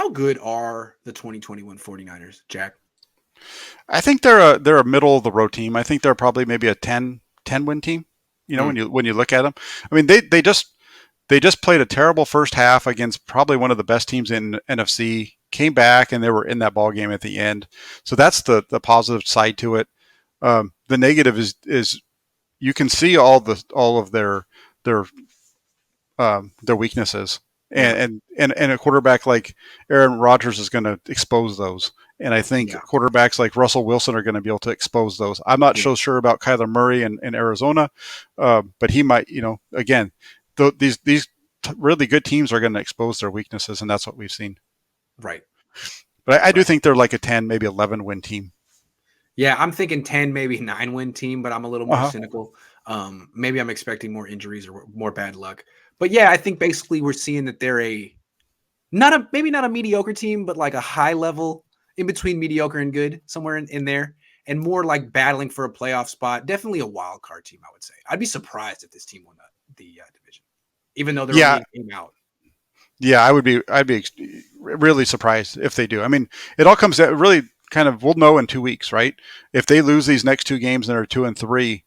How good are the 2021 49ers, Jack? I think they're a middle of the road team. I think they're probably maybe a 10 win team. Mm. When you look at them, I mean they just played a terrible first half against probably one of the best teams in NFC. Came back and they were in that ball game at the end. So that's the positive side to it. The negative is you can see all of their their weaknesses, Yeah. and a quarterback like Aaron Rodgers is going to expose those. And I think Yeah. quarterbacks like Russell Wilson are going to be able to expose those. I'm not Yeah. so sure about Kyler Murray in Arizona, but he might. Again, these really good teams are going to expose their weaknesses, and that's what we've seen. Right. But I do Right. think they're like a 10, maybe 11 win team. Yeah, I'm thinking 10, maybe 9 win team, but I'm a little Uh more huh. cynical. Maybe I'm expecting more injuries or more bad luck. But yeah, I think basically we're seeing that they're maybe not a mediocre team, but like a high level in between mediocre and good, somewhere in there, and more like battling for a playoff spot. Definitely a wild card team, I would say. I'd be surprised if this team won the division, even though they're only Yeah, a game out. yeah, I'd be really surprised if they do. I mean, it all comes down really kind of we'll know in 2 weeks, right? If they lose these next two games and are 2-3,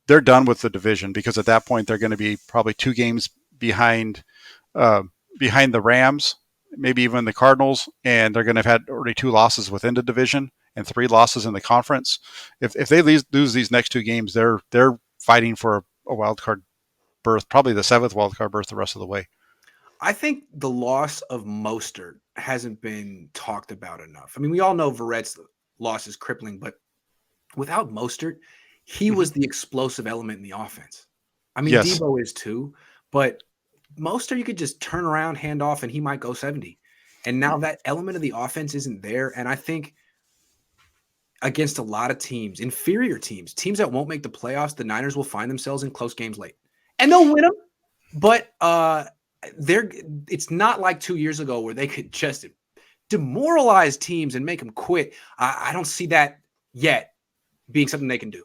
they're done with the division because at that point they're going to be probably 2 games behind uh, behind the Rams, maybe even the Cardinals, and they're going to have had already 2 losses within the division and 3 losses in the conference. If they lose these next 2 games, they're fighting for a wild card berth, probably the seventh wild card berth the rest of the way. I think the loss of Mostert hasn't been talked about enough. I mean, we all know Verrett's loss is crippling, but without Mostert, he Mm-hmm. was the explosive element in the offense. I mean, Yes. Debo is too, but Mostert, you could just turn around, hand off, and he might go 70. And now that element of the offense isn't there. And I think against a lot of teams, inferior teams, teams that won't make the playoffs, the Niners will find themselves in close games late. And they'll win them, but it's not like 2 years ago where they could just demoralize teams and make them quit. I don't see that yet being something they can do.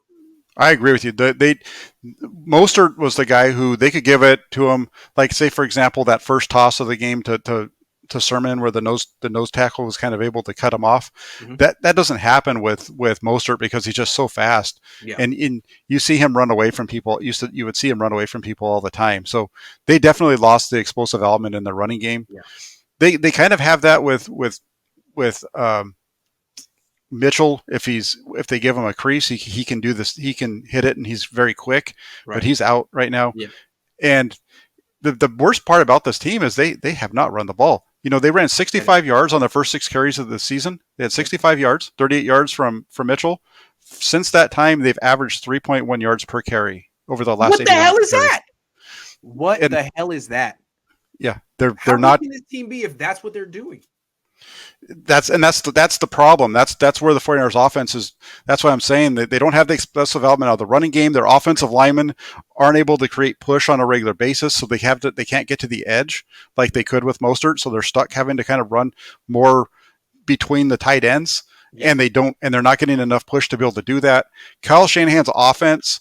I agree with you. Mostert was the guy who they could give it to him, like say for example that first toss of the game to Sermon where the nose tackle was kind of able to cut him off. Mhm. That doesn't happen with Mostert because he's just so fast, Yeah. and you see him run away from people. You would see him run away from people all the time. So they definitely lost the explosive element in the running game. Yeah. They kind of have that with Mitchell, if they give him a crease, he can do this. He can hit it, and he's very quick. But Right. he's out right now. Yeah. And the worst part about this team is they have not run the ball. They ran 65 yards on their first 6 carries of the season. They had 65 yards, 38 yards from Mitchell. Since that time, they've averaged 3.1 yards per carry over the last What the 81 hell is carries. that? What And the hell is that? yeah, they're How good not. can this team be if that's what they're doing? That's the problem. That's where the 49ers offense is. That's why I'm saying that they don't have the explosive element of the running game. Their offensive linemen aren't able to create push on a regular basis, so they can't get to the edge like they could with Mostert. So they're stuck having to kind of run more between the tight ends, Yeah. and they're not getting enough push to be able to do that. Kyle Shanahan's offense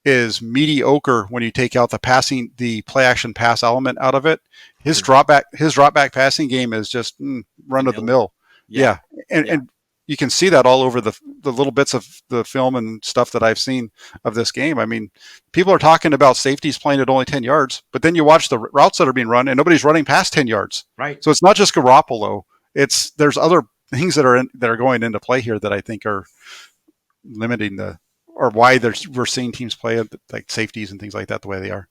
is mediocre when you take out the play action pass element out of it. His drop back passing game is just run of the mill. Yeah. Yeah, and, Yeah. and you can see that all over the little bits of the film and stuff that I've seen of this game. I mean, people are talking about safeties playing at only 10 yards, but then you watch the routes that are being run and nobody's running past 10 yards. Right. So it's not just Garoppolo. There's other things that are going into play here that I think are limiting or why we're seeing teams play like safeties and things like that the way they are.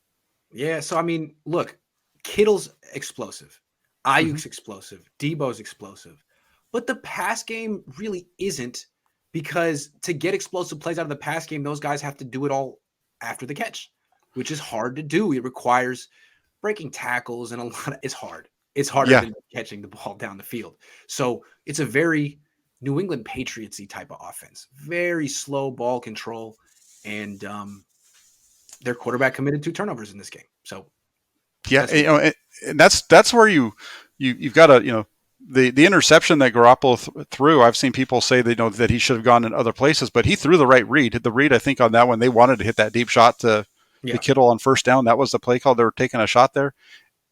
Yeah. So I mean, look, Kittle's explosive, Mm-hmm. Ayuk's explosive, Debo's explosive, but the pass game really isn't, because to get explosive plays out of the pass game, those guys have to do it all after the catch, which is hard to do. It requires breaking tackles and it's hard. It's harder Yeah, than catching the ball down the field. So it's a very New England Patriots-y type of offense, very slow ball control, and their quarterback committed 2 turnovers in this game. So yeah, that's what, and that's where you've got to the interception that Garoppolo threw. I've seen people say that he should have gone in other places, but he threw the right read. The read I think on that one, they wanted to hit that deep shot to yeah. Kittle on first down. That was the play call. They were taking a shot there,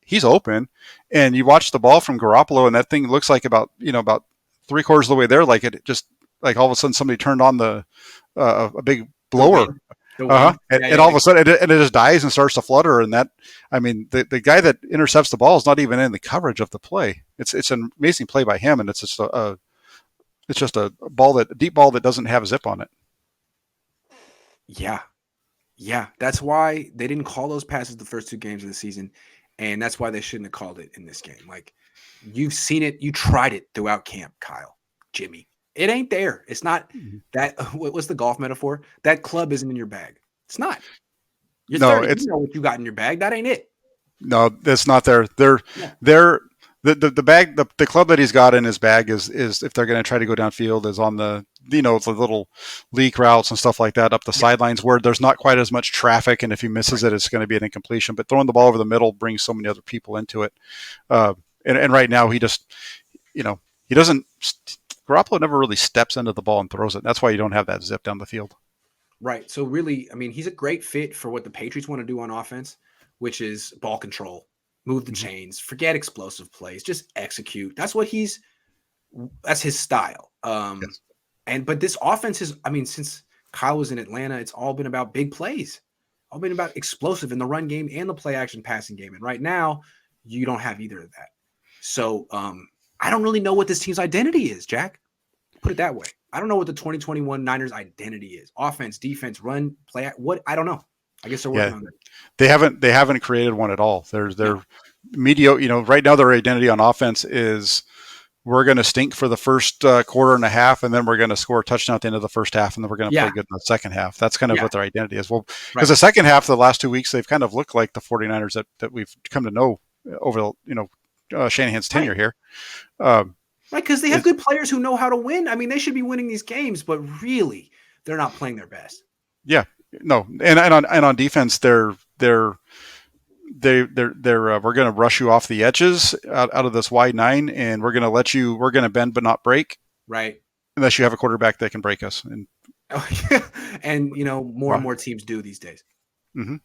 he's open, and you watch the ball from Garoppolo, and that thing looks like about 3/4 of the way there, like it just like all of a sudden somebody turned on a big The blower. wind, the Uh-huh. wind. And, Yeah, and yeah, all yeah. of a sudden it just dies and starts to flutter. And that, I mean, the guy that intercepts the ball is not even in the coverage of the play. It's an amazing play by him, and it's just a deep ball that doesn't have a zip on it. Yeah. Yeah, that's why they didn't call those passes the first two games of the season, and that's why they shouldn't have called it in this game. Like, you've seen it, you tried it throughout camp, Kyle, Jimmy. It ain't there. It's not that. What was the golf metaphor? That club isn't in your bag. It's not. You're No, 30. You it's know what you got in your bag. That ain't it. no, that's not there. Yeah. They're the bag the club that he's got in his bag is if they're going to try to go downfield is on the the little leak routes and stuff like that up the Yeah. sidelines where there's not quite as much traffic, and if he misses Right. it, it's going to be an incompletion. But throwing the ball over the middle brings so many other people into it. And right now he just he doesn't. Garoppolo never really steps into the ball and throws it. That's why you don't have that zip down the field. Right. So really, I mean, he's a great fit for what the Patriots want to do on offense, which is ball control, move the Mm-hmm. chains, forget explosive plays, just execute. That's his style. Yes. But this offense is, I mean, since Kyle was in Atlanta, it's all been about big plays, all been about explosive in the run game and the play action passing game. And right now, you don't have either of that. So I don't really know what this team's identity is, Jack. Put it that way. I don't know what the 2021 Niners identity is. Offense, defense, run, play. What? I don't know. I guess they're working Yeah, on that. they haven't created one at all. They're No. mediocre. Right now their identity on offense is we're going to stink for the first quarter and a half, and then we're going to score a touchdown at the end of the first half, and then we're going to play Yeah. good in the second half. That's kind of Yeah. what their identity is. Well, because Right. the second half of the last 2 weeks, they've kind of looked like the 49ers that we've come to know over Shanahan's tenure Right. here. Um, Right. Because they have it, good players who know how to win. I mean, they should be winning these games, but really, they're not playing their best. yeah, no, and on defense, we're going to rush you off the edges out of this wide nine, and we're going to bend but not break Right. unless you have a quarterback that can break us. And And more and more teams do these days. Mm-hmm.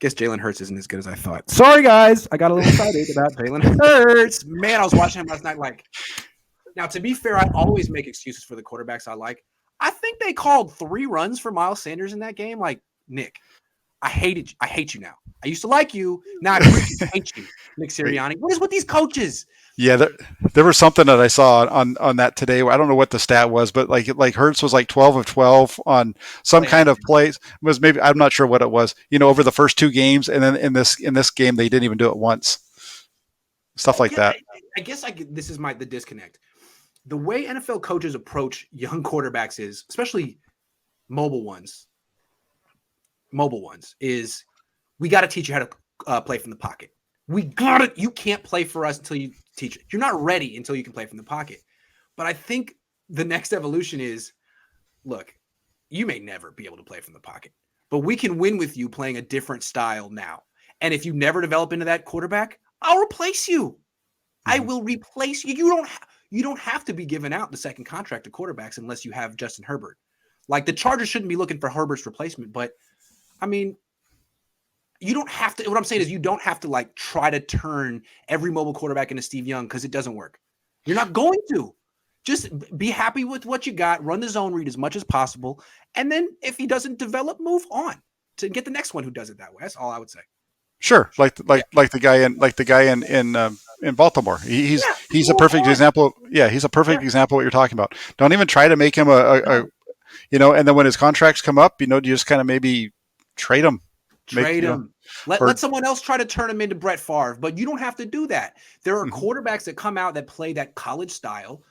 Guess Jalen Hurts isn't as good as I thought. Sorry, guys. I got a little excited about Jalen Hurts. Man, I was watching him last night. Now, to be fair, I always make excuses for the quarterbacks I like. I think they called 3 runs for Miles Sanders in that game. Like, Nick, I hate you now. I used to like you. Now I hate you, Nick Sirianni. What is with these coaches? Yeah, there was something that I saw on that today. I don't know what the stat was, but like Hurts was like 12 of 12 on some kind of plays. It was maybe, I'm not sure what it was. Over the first 2 games, and then in this game they didn't even do it once. Stuff like that. I guess this is the disconnect. The way NFL coaches approach young quarterbacks is, especially mobile ones, is we got to teach you how to play from the pocket. You can't play for us until you teach it. You're not ready until you can play from the pocket. But I think the next evolution is, look, you may never be able to play from the pocket, but we can win with you playing a different style now. And if you never develop into that quarterback, I'll replace you. Mm-hmm. I will replace you. You don't have to be giving out the second contract to quarterbacks unless you have Justin Herbert. Like, the Chargers shouldn't be looking for Herbert's replacement, but I mean, you don't have to. What I'm saying is, you don't have to like try to turn every mobile quarterback into Steve Young, because it doesn't work. You're not going to. Just be happy with what you got. Run the zone read as much as possible, and then if he doesn't develop, move on to get the next one who does it that way. That's all I would say. Sure, like the guy in Baltimore. He's a perfect example. He's a perfect example of what you're talking about. Don't even try to make him a and then when his contracts come up, you just kind of maybe trade him. Trade him. Let someone else try to turn him into Brett Favre, but you don't have to do that. There are quarterbacks that come out that play that college style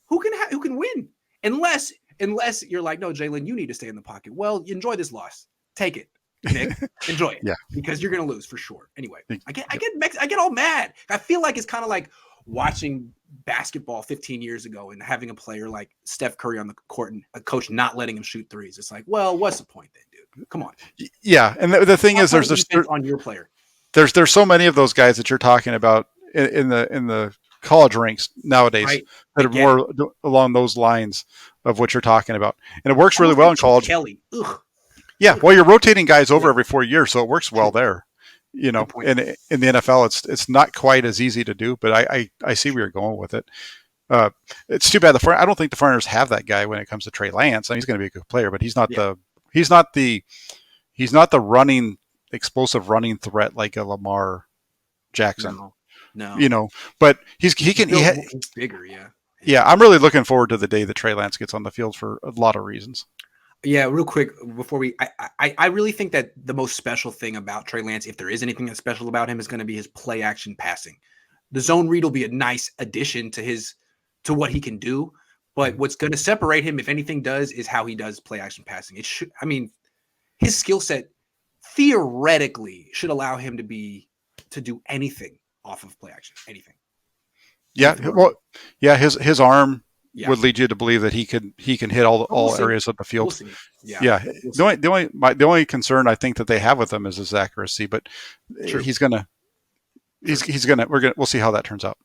who can win. Unless you're like, no, Jalen, you need to stay in the pocket. Well, enjoy this loss. Take it, Nick. Enjoy it. Yeah. Because you're gonna lose for sure. Anyway, I get all mad. I feel like it's kind of like watching basketball 15 years ago and having a player like Steph Curry on the court and a coach not letting him shoot threes. It's like, well, what's the point then, dude? Come on. Yeah, and the thing is, there's on your player. There's so many of those guys that you're talking about in the college ranks nowadays, right, that are more along those lines of what you're talking about, and it works really well in college. Kelly. Ugh. Yeah, well, you're rotating guys over every 4 years, so it works well there. Good point. in the NFL, it's not quite as easy to do, but I see where you're going with it. Uh, it's too bad I don't think the Foreigners have that guy when it comes to Trey Lance. I mean, he's going to be a good player, but Yeah. he's not the he's not the running explosive running threat like a Lamar Jackson. No. No. You know, but He's bigger. Yeah. yeah. I'm really looking forward to the day that Trey Lance gets on the field for a lot of reasons. Yeah, real quick before I really think that the most special thing about Trey Lance, if there is anything that's special about him, is going to be his play action passing. The zone read will be a nice addition to what he can do, but what's going to separate him, if anything, does is how he does play action passing. It should, I mean, his skill set theoretically should allow him to do anything off of play action, anything. Yeah, well, yeah, his arm Yeah. would lead you to believe that he can hit all areas of the field. We'll see. Yeah. Yeah. We'll The only concern I think that they have with him is his accuracy, but True. we'll see how that turns out.